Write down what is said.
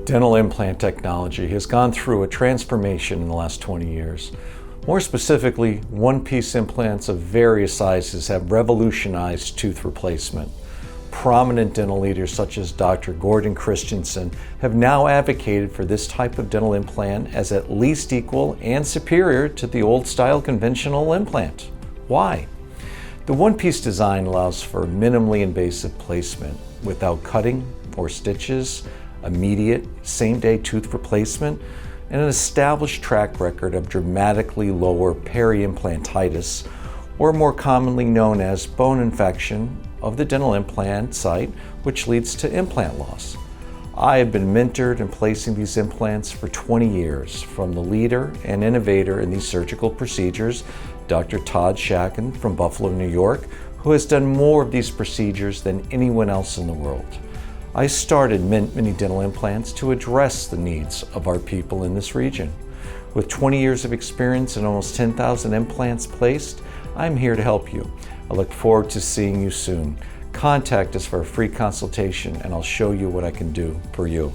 Dental implant technology has gone through a transformation in the last 20 years. More specifically, one-piece implants of various sizes have revolutionized tooth replacement. Prominent dental leaders such as Dr. Christensen have now advocated for this type of dental implant as at least equal and superior to the old-style conventional implant. Why? The one-piece design allows for minimally invasive placement without cutting or stitches, immediate, same-day tooth replacement, and an established track record of dramatically lower peri-implantitis, or more commonly known as bone infection of the dental implant site, which leads to implant loss. I have been mentored in placing these implants for 20 years from the leader and innovator in these surgical procedures, Dr. Todd Shatkin from Buffalo, New York, who has done more of these procedures than anyone else in the world. I started Mint Mini Dental Implants to address the needs of our people in this region. With 20 years of experience and almost 10,000 implants placed, I'm here to help you. I look forward to seeing you soon. Contact us for a free consultation and I'll show you what I can do for you.